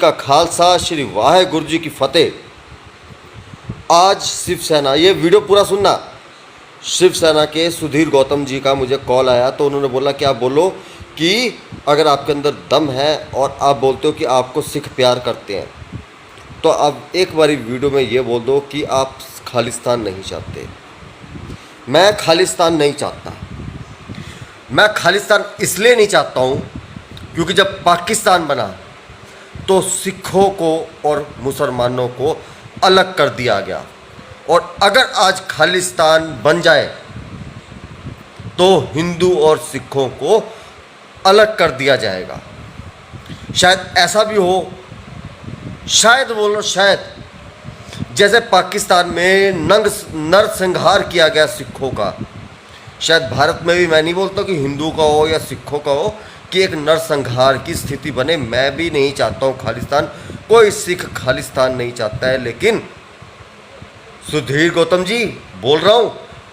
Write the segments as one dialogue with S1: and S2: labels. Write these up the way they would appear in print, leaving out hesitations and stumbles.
S1: का खालसा, श्री वाहेगुरु जी की फतेह। आज शिवसेना, ये वीडियो पूरा सुनना। शिवसेना के सुधीर गौतम जी का मुझे कॉल आया तो उन्होंने बोला कि आप बोलो कि अगर आपके अंदर दम है और आप बोलते हो कि आपको सिख प्यार करते हैं तो अब एक बारी वीडियो में ये बोल दो कि आप खालिस्तान नहीं चाहते। मैं खालिस्तान नहीं चाहता। मैं खालिस्तान इसलिए नहीं चाहता हूँ क्योंकि जब पाकिस्तान बना तो सिखों को और मुसलमानों को अलग कर दिया गया, और अगर आज खालिस्तान बन जाए तो हिंदू और सिखों को अलग कर दिया जाएगा। शायद ऐसा भी हो, शायद बोलो शायद, जैसे पाकिस्तान में नरसंहार किया गया सिखों का, शायद भारत में भी, मैं नहीं बोलता कि हिंदू का हो या सिखों का हो, कि एक नरसंहार की स्थिति बने। मैं भी नहीं चाहता हूँ खालिस्तान, कोई सिख खालिस्तान नहीं चाहता है, लेकिन सुधीर गौतम जी बोल रहा हूँ,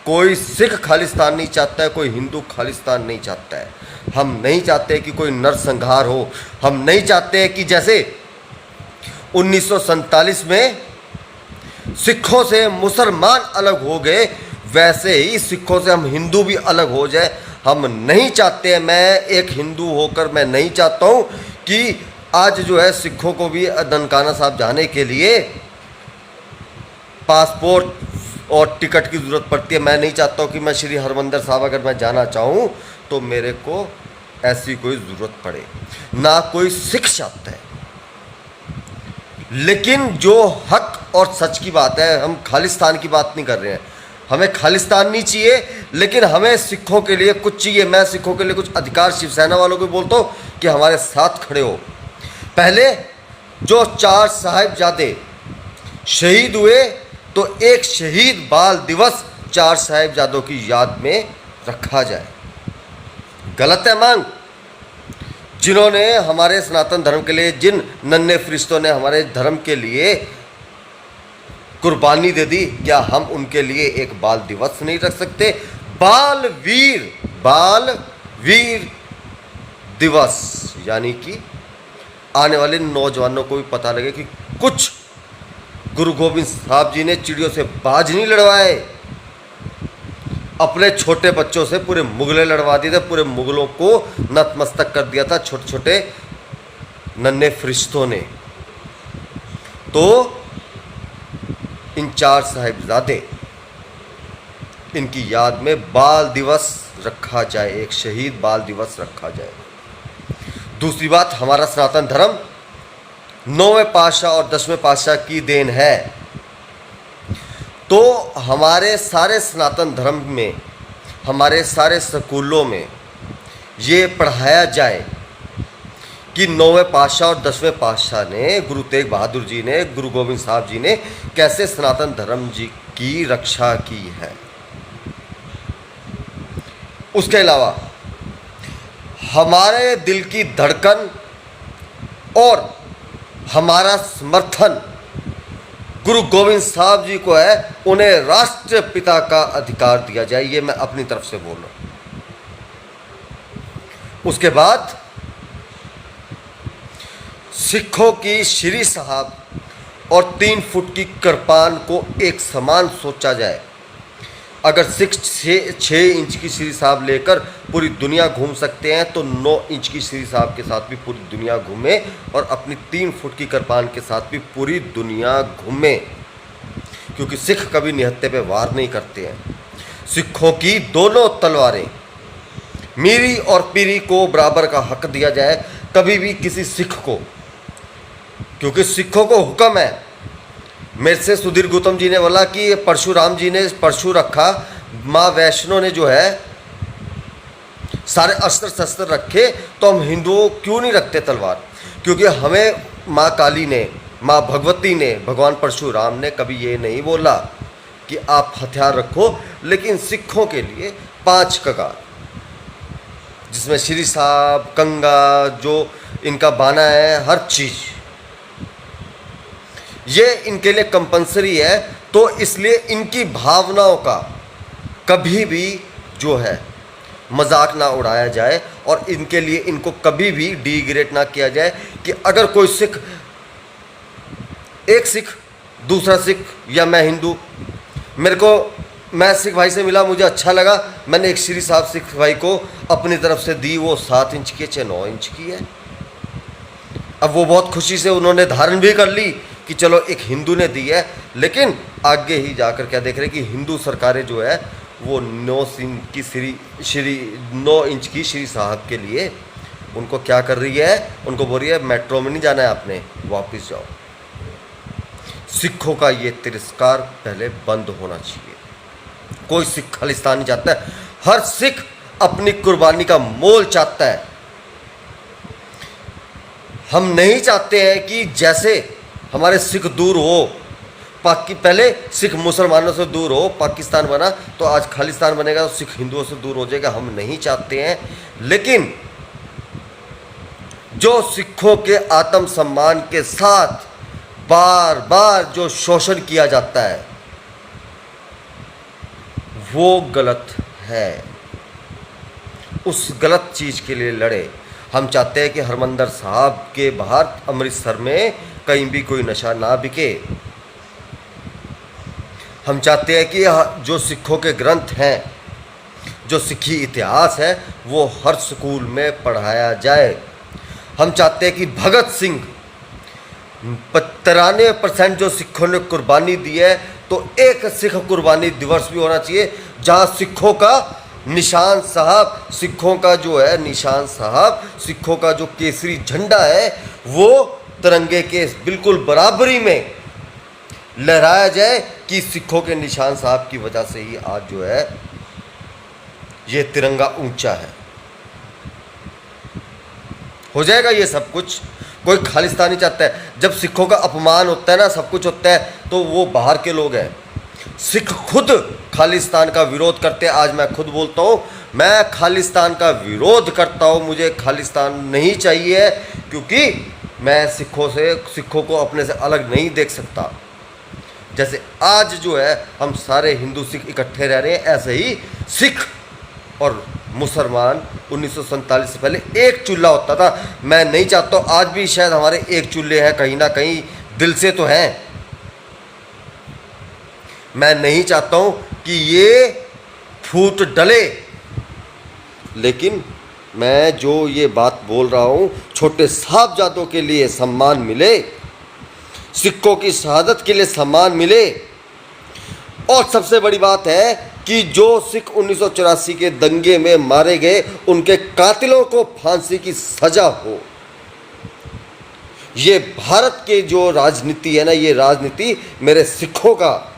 S1: कोई सिख खालिस्तान नहीं चाहता है, कोई हिंदू खालिस्तान नहीं चाहता है। हम नहीं चाहते कि कोई नरसंहार हो। हम नहीं चाहते कि जैसे 1947 में सिखों से मुसलमान अलग हो गए वैसे ही सिखों से हम हिंदू भी अलग हो जाए। हम नहीं चाहते। मैं एक हिंदू होकर मैं नहीं चाहता हूँ कि आज जो है सिखों को भी ननकाना साहब जाने के लिए पासपोर्ट और टिकट की ज़रूरत पड़ती है। मैं नहीं चाहता हूँ कि मैं श्री हरमंदिर साहब अगर मैं जाना चाहूँ तो मेरे को ऐसी कोई ज़रूरत पड़े, ना कोई सिख चाहता है। लेकिन जो हक और सच की बात है, हम खालिस्तान की बात नहीं कर रहे हैं। हमें खालिस्तान नहीं चाहिए, लेकिन हमें सिखों के लिए कुछ चाहिए। मैं सिखों के लिए कुछ अधिकार शिवसेना वालों को बोलता हूँ कि हमारे साथ खड़े हो। पहले जो 4 साहिबजादे शहीद हुए तो एक शहीद बाल दिवस 4 साहिबजादों की याद में रखा जाए। गलत है मांग? जिन्होंने हमारे सनातन धर्म के लिए, जिन नन्हे फरिश्तों ने हमारे धर्म के लिए कुर्बानी दे दी, क्या हम उनके लिए एक बाल दिवस नहीं रख सकते? बाल वीर दिवस, यानी कि आने वाले नौजवानों को भी पता लगे कि कुछ गुरु गोविंद साहब जी ने चिड़ियों से बाज नहीं लड़वाए, अपने छोटे बच्चों से पूरे मुगले लड़वा दिए थे। पूरे मुगलों को नतमस्तक कर दिया था छोटे छोटे नन्हे फरिश्तों ने। तो इन 4 साहिबजादे, इनकी याद में बाल दिवस रखा जाए, एक शहीद बाल दिवस रखा जाए। दूसरी बात, हमारा सनातन धर्म 9वें पातशाह और 10वें पातशाह की देन है। तो हमारे सारे सनातन धर्म में, हमारे सारे स्कूलों में ये पढ़ाया जाए कि 9वें पातशाह और 10वें पातशाह ने, गुरु तेग बहादुर जी ने, गुरु गोविंद साहब जी ने कैसे सनातन धर्म जी की रक्षा की है। उसके अलावा हमारे दिल की धड़कन और हमारा समर्थन गुरु गोविंद साहब जी को है, उन्हें राष्ट्रपिता का अधिकार दिया जाए। ये मैं अपनी तरफ से बोल रहा हूं। उसके बाद सिखों की श्री साहब और 3 फुट की कृपान को एक समान सोचा जाए। अगर 6 इंच की श्री साहब लेकर पूरी दुनिया घूम सकते हैं तो 9 इंच की श्री साहब के साथ भी पूरी दुनिया घूमे, और अपनी 3 फुट की कृपान के साथ भी पूरी दुनिया घूमे, क्योंकि सिख कभी निहत्थे पे वार नहीं करते हैं। सिखों की दोनों तलवारें, मीरी और पीरी को बराबर का हक दिया जाए, कभी भी किसी सिख को, क्योंकि सिखों को हुक्म है। मेरे से सुधीर गौतम जी ने बोला कि परशुराम जी ने परशु रखा, माँ वैष्णो ने जो है सारे अस्त्र शस्त्र रखे, तो हम हिंदुओं क्यों नहीं रखते तलवार? क्योंकि हमें माँ काली ने, माँ भगवती ने, भगवान परशुराम ने कभी ये नहीं बोला कि आप हथियार रखो। लेकिन सिखों के लिए 5 कगार, जिसमें श्री साहब, कंगा, जो इनका बाना है, हर चीज़ ये इनके लिए कंपलसरी है। तो इसलिए इनकी भावनाओं का कभी भी जो है मजाक ना उड़ाया जाए, और इनके लिए इनको कभी भी डिग्रेड ना किया जाए कि अगर कोई सिख एक सिख, दूसरा सिख या मैं हिंदू, मैं सिख भाई से मिला, मुझे अच्छा लगा, मैंने एक श्री साहब सिख भाई को अपनी तरफ से दी, वो 7 इंच की चाहे 9 इंच की है। अब वो बहुत खुशी से उन्होंने धारण भी कर ली कि चलो एक हिंदू ने दी है, लेकिन आगे ही जाकर क्या देख रहे कि हिंदू सरकारें जो है वो 9 इंच की श्री साहब के लिए उनको क्या कर रही है, उनको बोल रही है मेट्रो में नहीं जाना है आपने, वापस जाओ। सिखों का ये तिरस्कार पहले बंद होना चाहिए। कोई सिख खालिस्तान नहीं चाहता है, हर सिख अपनी कुर्बानी का मोल चाहता है। हम नहीं चाहते हैं कि जैसे हमारे सिख दूर हो, पहले सिख मुसलमानों से दूर हो, पाकिस्तान बना तो आज खालिस्तान बनेगा तो सिख हिंदुओं से दूर हो जाएगा, हम नहीं चाहते हैं। लेकिन जो सिखों के आत्मसम्मान के साथ बार बार जो शोषण किया जाता है वो गलत है, उस गलत चीज़ के लिए लड़े। हम चाहते हैं कि हरमंदिर साहब के बाहर अमृतसर में कहीं भी कोई नशा ना बिके। हम चाहते हैं कि जो सिखों के ग्रंथ हैं, जो सिखी इतिहास है, वो हर स्कूल में पढ़ाया जाए। हम चाहते हैं कि भगत सिंह 93% जो सिखों ने कुर्बानी दी है, तो एक सिख कुर्बानी दिवस भी होना चाहिए जहाँ सिखों का निशान साहब, सिखों का जो है निशान साहब, सिखों का जो केसरी झंडा है वो तिरंगे के बिल्कुल बराबरी में लहराया जाए कि सिखों के निशान साहब की वजह से ही आज जो है ये तिरंगा ऊंचा है। हो जाएगा ये सब कुछ। कोई खालिस्तानी चाहता है, जब सिखों का अपमान होता है ना, सब कुछ होता है, तो वो बाहर के लोग हैं। सिख खुद खालिस्तान का विरोध करते हैं। आज मैं खुद बोलता हूँ, मैं खालिस्तान का विरोध करता हूँ, मुझे खालिस्तान नहीं चाहिए, क्योंकि मैं सिखों को अपने से अलग नहीं देख सकता। जैसे आज जो है हम सारे हिंदू सिख इकट्ठे रह रहे हैं, ऐसे ही सिख और मुसलमान 1947 से पहले एक चूल्हा होता था। मैं नहीं चाहता हूँ, आज भी शायद हमारे एक चूल्हे हैं, कहीं ना कहीं दिल से तो हैं। मैं नहीं चाहता हूँ कि ये फूट डले, लेकिन मैं जो ये बात बोल रहा हूँ, छोटे साहबजादों के लिए सम्मान मिले, सिखों की शहादत के लिए सम्मान मिले। और सबसे बड़ी बात है कि जो सिख 1984 के दंगे में मारे गए, उनके कातिलों को फांसी की सजा हो। ये भारत के जो राजनीति है ना, ये राजनीति मेरे सिखों का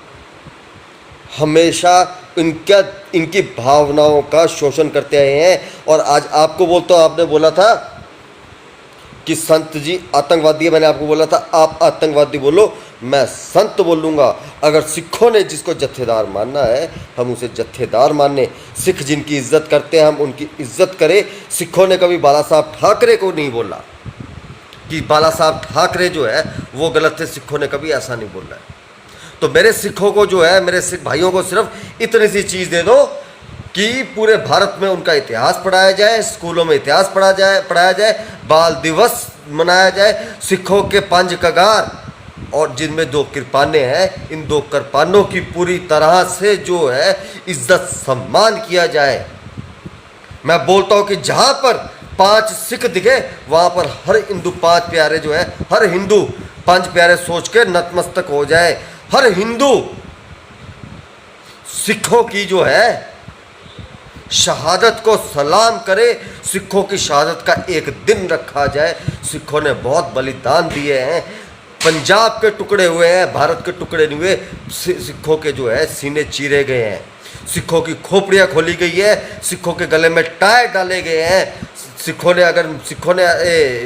S1: हमेशा इनकी भावनाओं का शोषण करते आए हैं। और आज आपको बोलता हूँ, आपने बोला था कि संत जी आतंकवादी है, मैंने आपको बोला था आप आतंकवादी बोलो, मैं संत बोलूँगा। अगर सिखों ने जिसको जत्थेदार मानना है, हम उसे जत्थेदार माने। सिख जिनकी इज्जत करते हैं, हम उनकी इज्जत करें। सिखों ने कभी बाला साहब ठाकरे को नहीं बोला कि बाला साहब ठाकरे जो है वो गलत थे, सिखों ने कभी ऐसा नहीं बोला है। तो मेरे सिखों को जो है, मेरे सिख भाइयों को सिर्फ इतनी सी चीज़ दे दो कि पूरे भारत में उनका इतिहास पढ़ाया जाए, स्कूलों में इतिहास पढ़ाया जाए, बाल दिवस मनाया जाए, सिखों के 5 कगार और जिनमें 2 कृपाने हैं, इन 2 कृपानों की पूरी तरह से जो है इज्जत सम्मान किया जाए। मैं बोलता हूँ कि जहाँ पर 5 सिख दिखे, वहाँ पर हर हिंदू 5 प्यारे जो है, हर हिंदू 5 प्यारे सोच के नतमस्तक हो जाए। हर हिंदू सिखों की जो है शहादत को सलाम करे, सिखों की शहादत का एक दिन रखा जाए। सिखों ने बहुत बलिदान दिए हैं, पंजाब के टुकड़े हुए हैं, भारत के टुकड़े नहीं हुए। सिखों के जो है सीने चीरे गए हैं, सिखों की खोपड़ियाँ खोली गई है, सिखों के गले में टाई डाले गए हैं।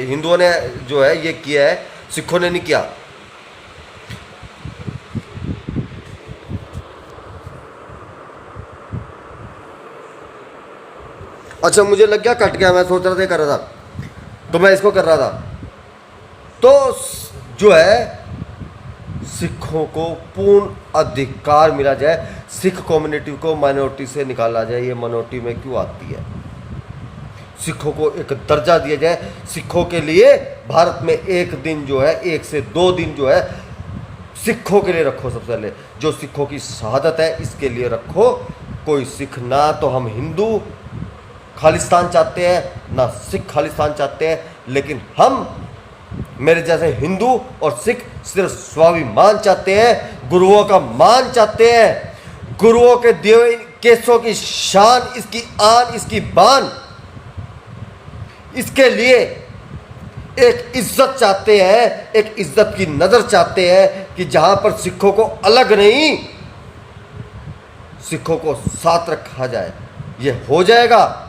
S1: हिंदुओं ने जो है ये किया है, सिखों ने नहीं किया। अच्छा, मुझे लग गया कट गया, मैं सोच रहा था कर रहा था, तो मैं इसको कर रहा था। तो जो है सिखों को पूर्ण अधिकार मिला जाए, सिख कम्युनिटी को माइनॉरिटी से निकाला जाए। ये माइनॉरिटी में क्यों आती है? सिखों को एक दर्जा दिया जाए। सिखों के लिए भारत में एक दिन जो है, 1 से 2 दिन जो है सिखों के लिए रखो सबसे पहले, जो सिखों की शहादत है इसके लिए रखो। कोई सिख ना तो हम हिंदू खालिस्तान चाहते हैं ना सिख खालिस्तान चाहते हैं, लेकिन हम मेरे जैसे हिंदू और सिख सिर्फ स्वाभिमान चाहते हैं, गुरुओं का मान चाहते हैं, गुरुओं के दिए हुए केसों की शान, इसकी आन, इसकी बान, इसके लिए एक इज्जत चाहते हैं, एक इज्जत की नजर चाहते हैं कि जहां पर सिखों को अलग नहीं, सिखों को साथ रखा जाए। ये हो जाएगा।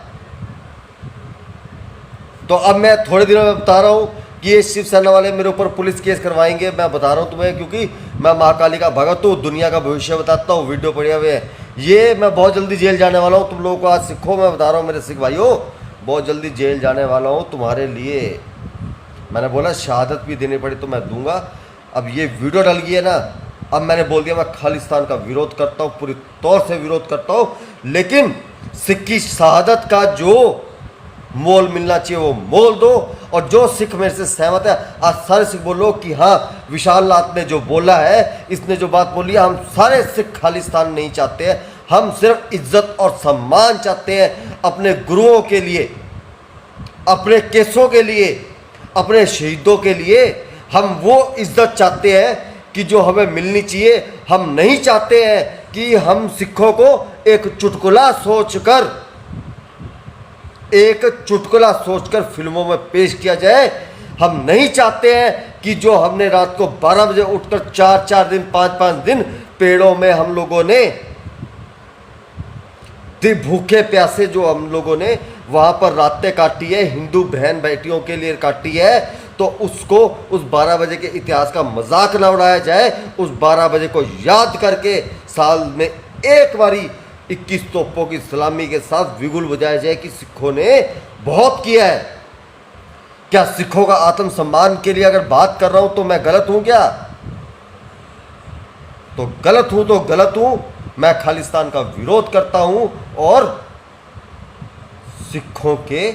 S1: तो अब मैं थोड़े दिनों में बता रहा हूं कि ये शिवसेना वाले मेरे ऊपर पुलिस केस करवाएंगे। मैं बता रहा हूं तुम्हें, क्योंकि मैं महाकाली का भगत हूं, दुनिया का भविष्य बताता हूं, वीडियो पड़े हुए हैं। ये मैं बहुत जल्दी जेल जाने वाला हूं तुम लोगों को। आज सिखों, मैं बता रहा हूं मेरे सिख भाइयों, बहुत जल्दी जेल जाने वाला हूं तुम्हारे लिए। मैंने बोला शहादत भी देनी पड़ी तो मैं दूंगा। अब ये वीडियो डल गई है ना, अब मैंने बोल दिया मैं खालिस्तान का विरोध करता हूँ, पूरी तौर से विरोध करता हूँ, लेकिन सिख की शहादत का जो मोल मिलना चाहिए वो मोल दो। और जो सिख मेरे से सहमत है, आज सारे सिख बोलो कि हाँ विशाल नाथ ने जो बोला है, इसने जो बात बोली है, हम सारे सिख खालिस्तान नहीं चाहते हैं, हम सिर्फ इज्जत और सम्मान चाहते हैं अपने गुरुओं के लिए, अपने केसों के लिए, अपने शहीदों के लिए। हम वो इज्जत चाहते हैं कि जो हमें मिलनी चाहिए। हम नहीं चाहते हैं कि हम सिखों को एक चुटकुला सोचकर फिल्मों में पेश किया जाए। हम नहीं चाहते हैं कि जो हमने रात को 12 बजे उठकर 4-4 दिन 5-5 दिन पेड़ों में हम लोगों ने भूखे प्यासे जो हम लोगों ने वहां पर रातें काटी है, हिंदू बहन बेटियों के लिए काटी है, तो उसको उस 12 बजे के इतिहास का मजाक ना उड़ाया जाए। उस 12 बजे को याद करके साल में एक बारी 21 तोपों की सलामी के साथ बिगुल बजाया जाए कि सिखों ने बहुत किया है। क्या सिखों का आत्मसम्मान के लिए अगर बात कर रहा हूं तो मैं गलत हूं क्या? तो गलत हूं। मैं खालिस्तान का विरोध करता हूं और सिखों के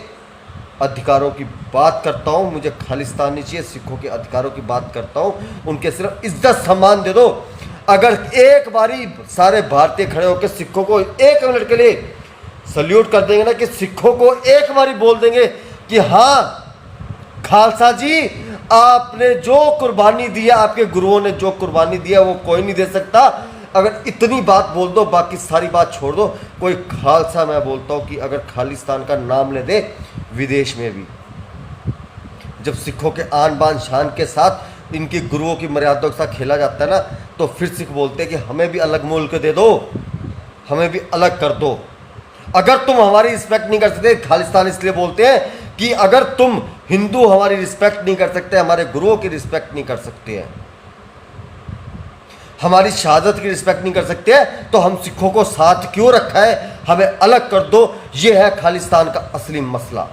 S1: अधिकारों की बात करता हूं। मुझे खालिस्तान नहीं चाहिए, सिखों के अधिकारों की बात करता हूं। उनके सिर्फ इज्जत सम्मान दे दो। अगर एक बारी सारे भारतीय खड़े होकर सिखों को 1 मिनट के लिए सल्यूट कर देंगे ना, कि सिखों को एक बारी बोल देंगे कि हाँ खालसा जी, आपने जो कुर्बानी दी है, आपके गुरुओं ने जो कुर्बानी दी है वो कोई नहीं दे सकता। अगर इतनी बात बोल दो, बाकी सारी बात छोड़ दो। कोई खालसा, मैं बोलता हूं कि अगर खालिस्तान का नाम ले दे विदेश में भी, जब सिखों के आन बान शान के साथ इनकी गुरुओं की मर्यादा के साथ खेला जाता है ना, तो फिर सिख बोलते हैं कि हमें भी अलग मुल्क दे दो, हमें भी अलग कर दो। अगर तुम हमारी रिस्पेक्ट नहीं कर सकते, खालिस्तान इसलिए बोलते हैं कि अगर तुम हिंदू हमारी रिस्पेक्ट नहीं कर सकते, हमारे गुरुओं की रिस्पेक्ट नहीं कर सकते हैं, हमारी शहादत की रिस्पेक्ट नहीं कर सकते हैं, तो हम सिखों को साथ क्यों रखा है? हमें अलग कर दो। ये है खालिस्तान का असली मसला।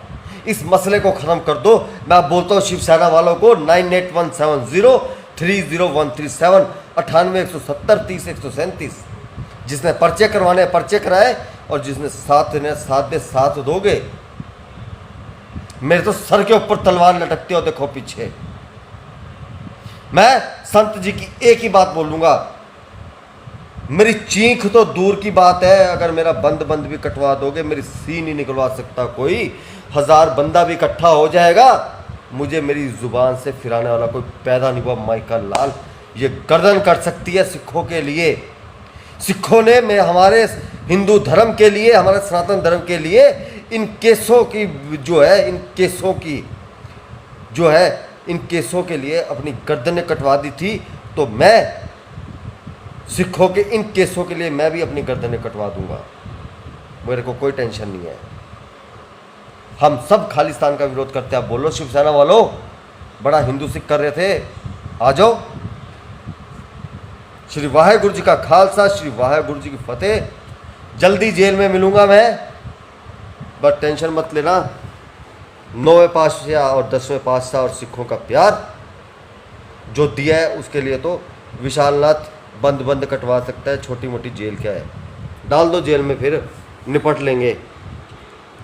S1: इस मसले को खत्म कर दो। मैं बोलता हूँ शिवसेना वालों को 9817030137 98 170 30 137। जिसने पर्चे करवाने पर्चे कराए, और जिसने साथ दोगे। मेरे तो सर के ऊपर तलवार लटकती हो, देखो पीछे। मैं संत जी की एक ही बात बोलूंगा, मेरी चीख तो दूर की बात है, अगर मेरा बंद भी कटवा दोगे, मेरी सीन नहीं निकलवा सकता कोई। 1000 बंदा भी इकट्ठा हो जाएगा, मुझे मेरी जुबान से फिराने वाला कोई पैदा नहीं हुआ। माइका लाल ये गर्दन कर सकती है सिखों के लिए। सिखों ने मैं हमारे हिंदू धर्म के लिए, हमारे सनातन धर्म के लिए इन केसों की इन केसों के लिए अपनी गर्दनें कटवा दी थी। तो मैं सिखों के इन केसों के लिए मैं भी अपनी गर्दनें कटवा दूंगा, मेरे को कोई टेंशन नहीं है। हम सब खालिस्तान का विरोध करते हैं। आप बोलो शिवसेना वालों, बड़ा हिंदू सिख कर रहे थे, आ जाओ। श्री वाहेगुरु जी का खालसा, श्री वाहेगुरु जी की फतेह। जल्दी जेल में मिलूंगा मैं, बट टेंशन मत लेना। 9वें पातशाह और 10वें पातशाह और सिखों का प्यार जो दिया है, उसके लिए तो विशालनाथ बंद कटवा सकता है। छोटी मोटी जेल क्या है, डाल दो जेल में, फिर निपट लेंगे।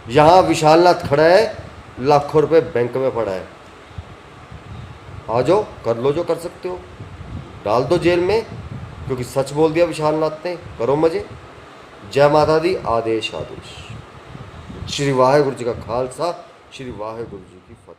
S1: यहाँ विशालनाथ खड़ा है, लाखों रुपए बैंक में पड़ा है। आ जाओ, कर लो जो कर सकते हो। डाल दो जेल में, क्योंकि सच बोल दिया विशाल नाथ ने। करो मजे। जय माता दी। आदेश आदेश। श्री वाहेगुरु जी का खालसा, श्री वाहेगुरु जी की फतेह।